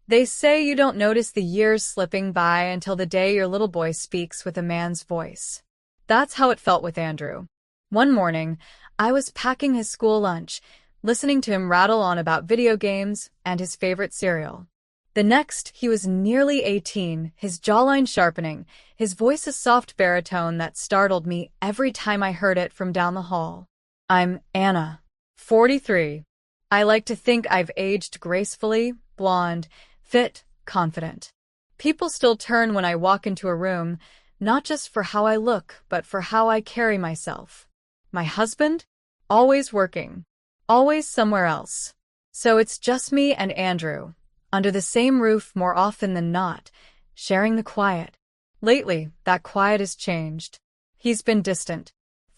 They say you don't notice the years slipping by until the day your little boy speaks with a man's voice. That's how it felt with Andrew. One morning, I was packing his school lunch, listening to him rattle on about video games and his favorite cereal. The next, he was nearly 18, his jawline sharpening, his voice a soft baritone that startled me every time I heard it from down the hall. I'm Anna, 43. I like to think I've aged gracefully, blonde, fit, confident. People still turn when I walk into a room, not just for how I look, but for how I carry myself. My husband? Always working. Always somewhere else. So it's just me and Andrew, under the same roof more often than not, sharing the quiet. Lately, that quiet has changed. He's been distant,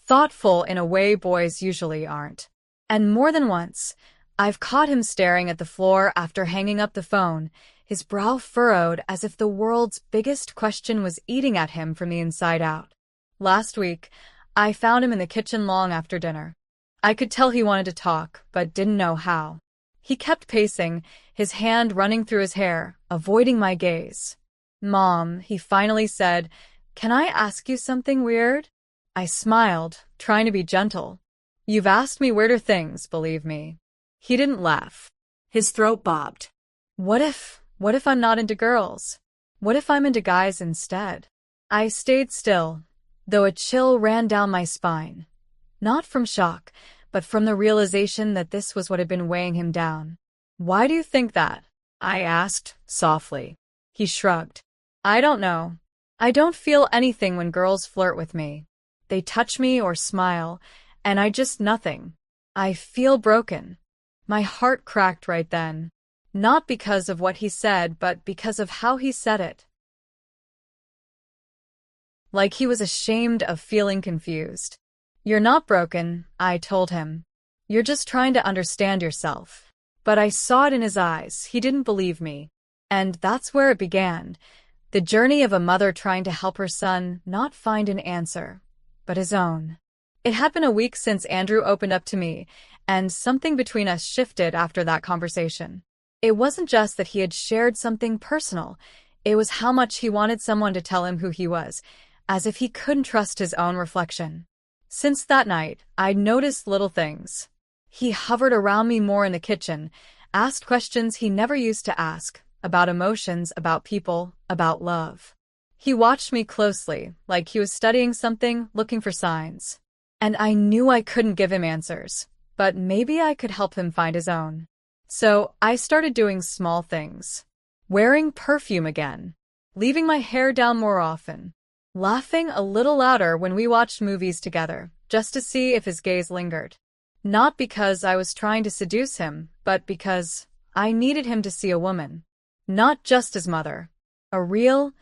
thoughtful in a way boys usually aren't. And more than once, I've caught him staring at the floor after hanging up the phone, his brow furrowed as if the world's biggest question was eating at him from the inside out. Last week, I found him in the kitchen long after dinner. I could tell he wanted to talk, but didn't know how. He kept pacing, his hand running through his hair, avoiding my gaze. "Mom," he finally said, "can I ask you something weird?" I smiled, trying to be gentle. "You've asked me weirder things, believe me." He didn't laugh. His throat bobbed. What if I'm not into girls? What if I'm into guys instead? I stayed still, though a chill ran down my spine. Not from shock, but from the realization that this was what had been weighing him down. "Why do you think that?" I asked, softly. He shrugged. "I don't know. I don't feel anything when girls flirt with me. They touch me or smile, and I just nothing. I feel broken." My heart cracked right then. Not because of what he said, but because of how he said it. Like he was ashamed of feeling confused. "You're not broken," I told him. "You're just trying to understand yourself." But I saw it in his eyes. He didn't believe me. And that's where it began. The journey of a mother trying to help her son not find an answer, but his own. It had been a week since Andrew opened up to me, and something between us shifted after that conversation. It wasn't just that he had shared something personal, it was how much he wanted someone to tell him who he was, as if he couldn't trust his own reflection. Since that night, I'd noticed little things. He hovered around me more in the kitchen, asked questions he never used to ask, about emotions, about people, about love. He watched me closely, like he was studying something, looking for signs. And I knew I couldn't give him answers, but maybe I could help him find his own. So I started doing small things. Wearing perfume again. Leaving my hair down more often. Laughing a little louder when we watched movies together, just to see if his gaze lingered. Not because I was trying to seduce him, but because I needed him to see a woman. Not just his mother. A real,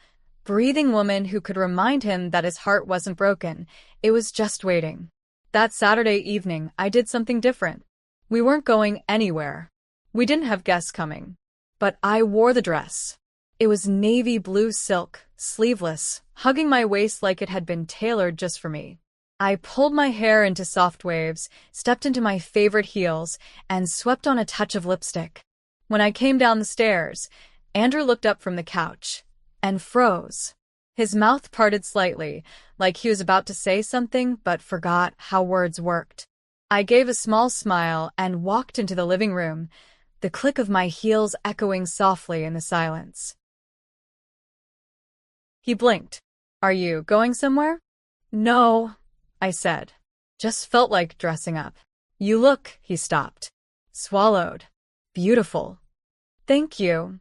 breathing woman who could remind him that his heart wasn't broken, it was just waiting. That Saturday evening, I did something different. We weren't going anywhere. We didn't have guests coming. But I wore the dress. It was navy blue silk, sleeveless, hugging my waist like it had been tailored just for me. I pulled my hair into soft waves, stepped into my favorite heels, and swept on a touch of lipstick. When I came down the stairs, Andrew looked up from the couch and froze. His mouth parted slightly, like he was about to say something but forgot how words worked. I gave a small smile and walked into the living room, the click of my heels echoing softly in the silence. He blinked. "Are you going somewhere?" "No," I said. "Just felt like dressing up." "You look," he stopped. Swallowed. "Beautiful." "Thank you,"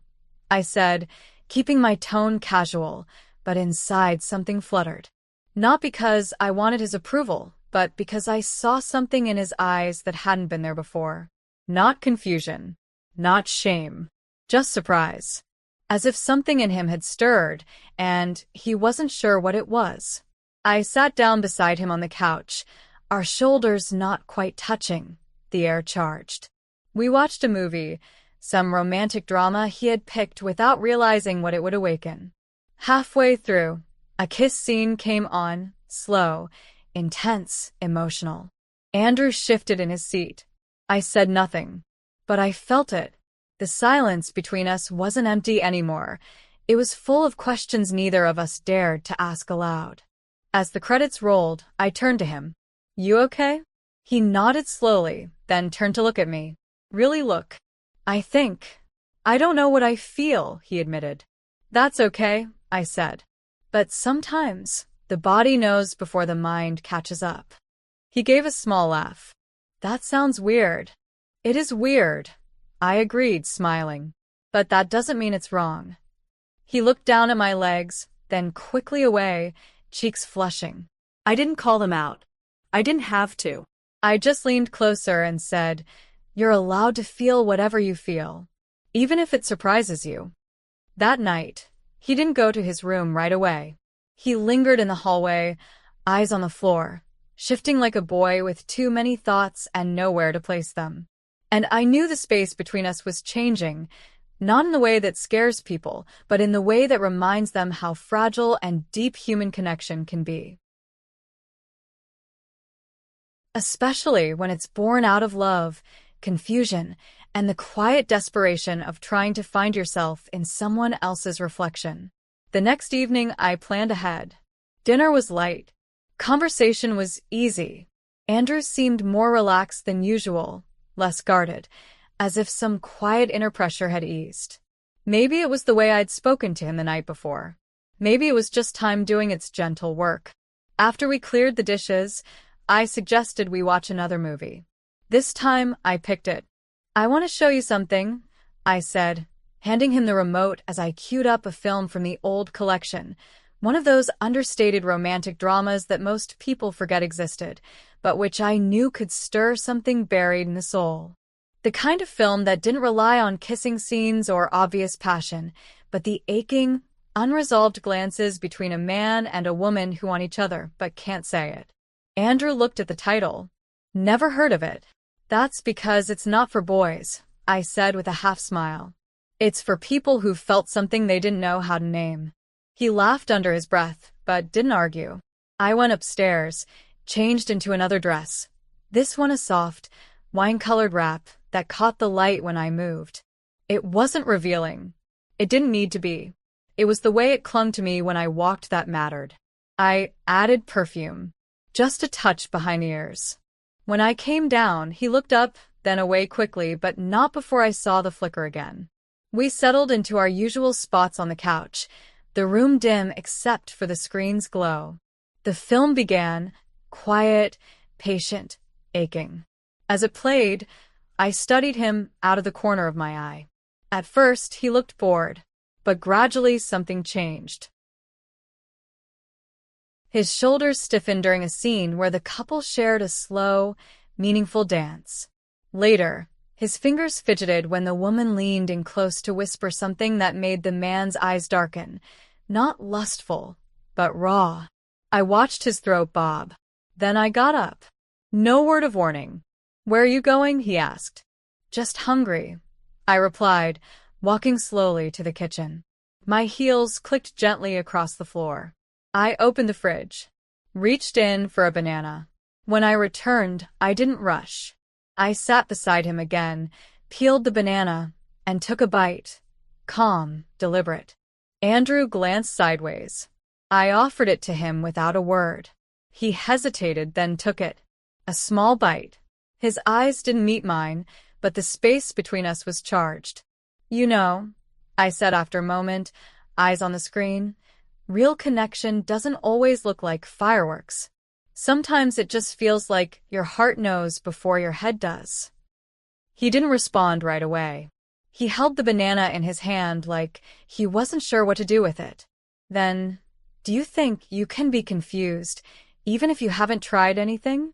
I said, keeping my tone casual, but inside something fluttered. Not because I wanted his approval, but because I saw something in his eyes that hadn't been there before. Not confusion. Not shame. Just surprise. As if something in him had stirred, and he wasn't sure what it was. I sat down beside him on the couch, our shoulders not quite touching, the air charged. We watched a movie, some romantic drama he had picked without realizing what it would awaken. Halfway through, a kiss scene came on, slow, intense, emotional. Andrew shifted in his seat. I said nothing, but I felt it. The silence between us wasn't empty anymore. It was full of questions neither of us dared to ask aloud. As the credits rolled, I turned to him. "You okay?" He nodded slowly, then turned to look at me. "Really look." "I think. I don't know what I feel," he admitted. "That's okay," I said. "But sometimes, the body knows before the mind catches up." He gave a small laugh. "That sounds weird." "It is weird," I agreed, smiling. "But that doesn't mean it's wrong." He looked down at my legs, then quickly away, cheeks flushing. I didn't call them out. I didn't have to. I just leaned closer and said, "You're allowed to feel whatever you feel, even if it surprises you." That night, he didn't go to his room right away. He lingered in the hallway, eyes on the floor, shifting like a boy with too many thoughts and nowhere to place them. And I knew the space between us was changing, not in the way that scares people, but in the way that reminds them how fragile and deep human connection can be. Especially when it's born out of love, confusion, and the quiet desperation of trying to find yourself in someone else's reflection. The next evening, I planned ahead. Dinner was light. Conversation was easy. Andrew seemed more relaxed than usual, less guarded, as if some quiet inner pressure had eased. Maybe it was the way I'd spoken to him the night before. Maybe it was just time doing its gentle work. After we cleared the dishes, I suggested we watch another movie. This time, I picked it. "I want to show you something," I said, handing him the remote as I queued up a film from the old collection, one of those understated romantic dramas that most people forget existed, but which I knew could stir something buried in the soul. The kind of film that didn't rely on kissing scenes or obvious passion, but the aching, unresolved glances between a man and a woman who want each other but can't say it. Andrew looked at the title. "Never heard of it." "That's because it's not for boys," I said with a half-smile. "It's for people who felt something they didn't know how to name." He laughed under his breath, but didn't argue. I went upstairs, changed into another dress. This one a soft, wine-colored wrap that caught the light when I moved. It wasn't revealing. It didn't need to be. It was the way it clung to me when I walked that mattered. I added perfume. Just a touch behind the ears. When I came down, he looked up, then away quickly, but not before I saw the flicker again. We settled into our usual spots on the couch, the room dim except for the screen's glow. The film began, quiet, patient, aching. As it played, I studied him out of the corner of my eye. At first, he looked bored, but gradually something changed. His shoulders stiffened during a scene where the couple shared a slow, meaningful dance. Later, his fingers fidgeted when the woman leaned in close to whisper something that made the man's eyes darken. Not lustful, but raw. I watched his throat bob. Then I got up. No word of warning. "Where are you going?" he asked. "Just hungry," I replied, walking slowly to the kitchen. My heels clicked gently across the floor. I opened the fridge, reached in for a banana. When I returned, I didn't rush. I sat beside him again, peeled the banana, and took a bite. Calm, deliberate. Andrew glanced sideways. I offered it to him without a word. He hesitated, then took it. A small bite. His eyes didn't meet mine, but the space between us was charged. "You know," I said after a moment, eyes on the screen, "real connection doesn't always look like fireworks. Sometimes it just feels like your heart knows before your head does." He didn't respond right away. He held the banana in his hand like he wasn't sure what to do with it. Then, "Do you think you can be confused, even if you haven't tried anything?"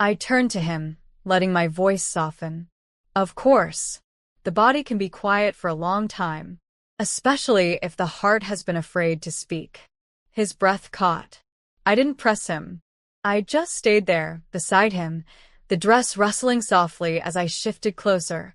I turned to him, letting my voice soften. "Of course. The body can be quiet for a long time, especially if the heart has been afraid to speak." His breath caught. I didn't press him. I just stayed there, beside him, the dress rustling softly as I shifted closer,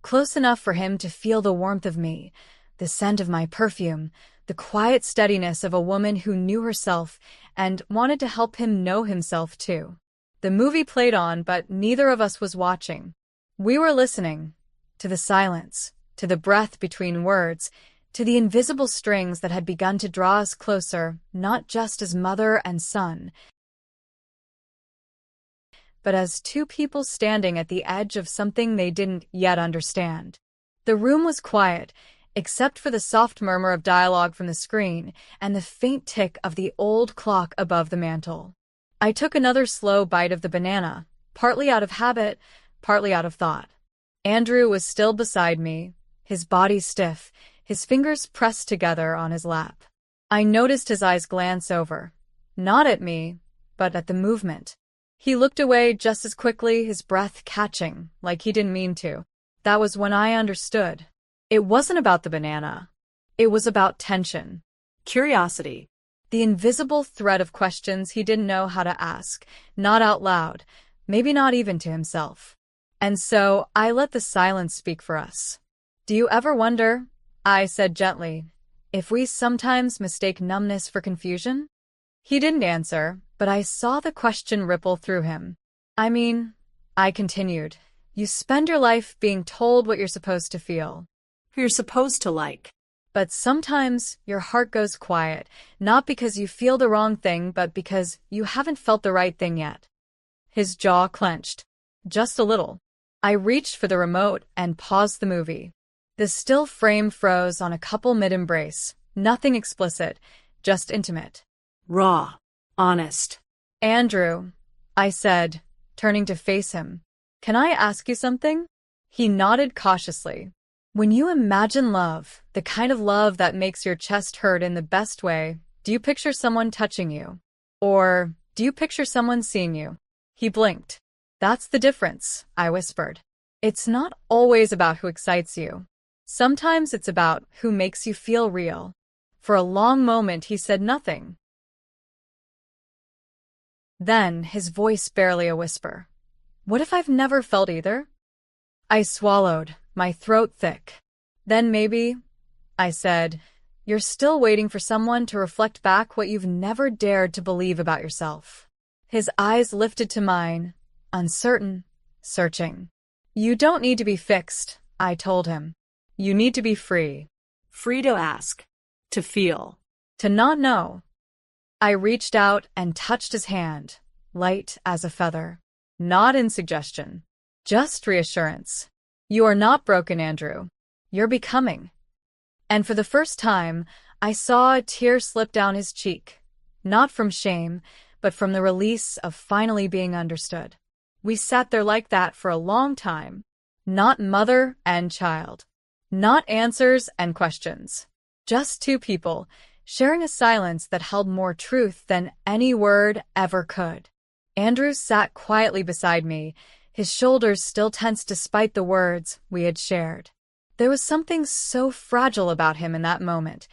close enough for him to feel the warmth of me, the scent of my perfume, the quiet steadiness of a woman who knew herself and wanted to help him know himself too. The movie played on, but neither of us was watching. We were listening to the silence, to the breath between words, to the invisible strings that had begun to draw us closer, not just as mother and son, but as two people standing at the edge of something they didn't yet understand. The room was quiet, except for the soft murmur of dialogue from the screen and the faint tick of the old clock above the mantel. I took another slow bite of the banana, partly out of habit, partly out of thought. Andrew was still beside me, his body stiff, his fingers pressed together on his lap. I noticed his eyes glance over, not at me, but at the movement. He looked away just as quickly, his breath catching, like he didn't mean to. That was when I understood. It wasn't about the banana. It was about tension. Curiosity. The invisible thread of questions he didn't know how to ask, not out loud, maybe not even to himself. And so I let the silence speak for us. "Do you ever wonder," I said gently, "if we sometimes mistake numbness for confusion?" He didn't answer, but I saw the question ripple through him. "I mean," I continued, "you spend your life being told what you're supposed to feel, who you're supposed to like. But sometimes your heart goes quiet, not because you feel the wrong thing, but because you haven't felt the right thing yet." His jaw clenched. Just a little. I reached for the remote and paused the movie. The still frame froze on a couple mid-embrace, nothing explicit, just intimate. Raw. Honest. "Andrew," I said, turning to face him, "can I ask you something?" He nodded cautiously. "When you imagine love, the kind of love that makes your chest hurt in the best way, do you picture someone touching you? Or do you picture someone seeing you?" He blinked. "That's the difference," I whispered. "It's not always about who excites you. Sometimes it's about who makes you feel real." For a long moment he said nothing. Then, his voice barely a whisper, "What if I've never felt either?" I swallowed, my throat thick. "Then maybe," I said, "you're still waiting for someone to reflect back what you've never dared to believe about yourself." His eyes lifted to mine, uncertain, searching. "You don't need to be fixed," I told him. "You need to be free. Free to ask, to feel, to not know." I reached out and touched his hand, light as a feather. Not in suggestion, just reassurance. "You are not broken, Andrew. You're becoming." And for the first time, I saw a tear slip down his cheek, not from shame, but from the release of finally being understood. We sat there like that for a long time. Not mother and child. Not answers and questions. Just two people, sharing a silence that held more truth than any word ever could. Andrew sat quietly beside me, his shoulders still tense despite the words we had shared. There was something so fragile about him in that moment,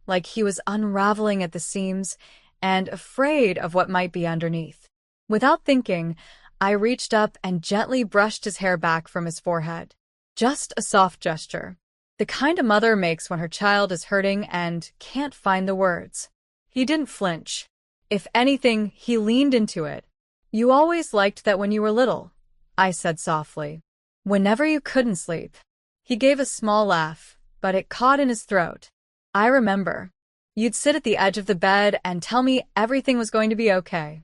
like he was unraveling at the seams and afraid of what might be underneath. Without thinking, I reached up and gently brushed his hair back from his forehead. Just a soft gesture. The kind a mother makes when her child is hurting and can't find the words. He didn't flinch. If anything, he leaned into it. "You always liked that when you were little," I said softly. "Whenever you couldn't sleep." He gave a small laugh, but it caught in his throat. "I remember. You'd sit at the edge of the bed and tell me everything was going to be okay."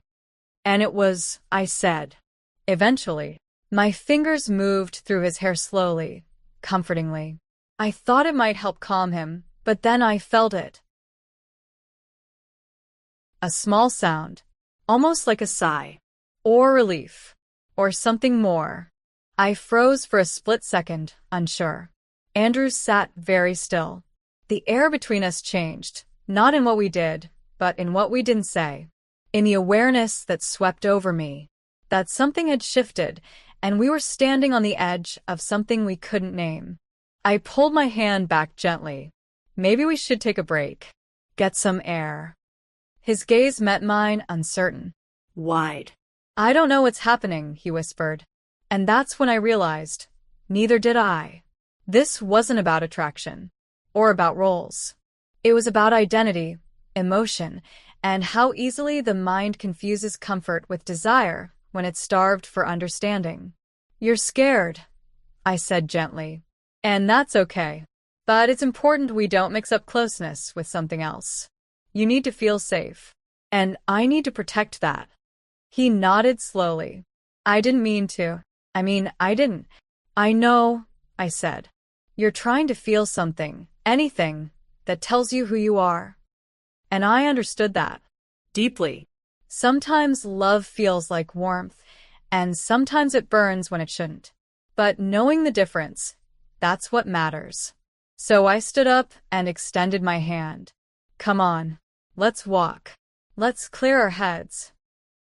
"And it was," I said. Eventually, my fingers moved through his hair slowly, comfortingly. I thought it might help calm him, but then I felt it. A small sound, almost like a sigh, or relief, or something more. I froze for a split second, unsure. Andrew sat very still. The air between us changed, not in what we did, but in what we didn't say. In the awareness that swept over me, that something had shifted, and we were standing on the edge of something we couldn't name. I pulled my hand back gently. "Maybe we should take a break. Get some air." His gaze met mine, uncertain. Wide. "I don't know what's happening," he whispered. And that's when I realized, neither did I. This wasn't about attraction, or about roles. It was about identity, emotion, and how easily the mind confuses comfort with desire when it's starved for understanding. "You're scared," I said gently. And that's okay. But it's important we don't mix up closeness with something else. You need to feel safe. And I need to protect that. He nodded slowly. I didn't mean to. I didn't. I know, I said. You're trying to feel something, anything, that tells you who you are. And I understood that. Deeply. Sometimes love feels like warmth, and sometimes it burns when it shouldn't. But knowing the difference, that's what matters. So I stood up and extended my hand. Come on, let's walk. Let's clear our heads.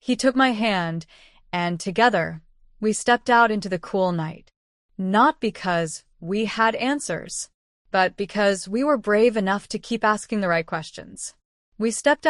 He took my hand, and together, we stepped out into the cool night. Not because we had answers, but because we were brave enough to keep asking the right questions. We stepped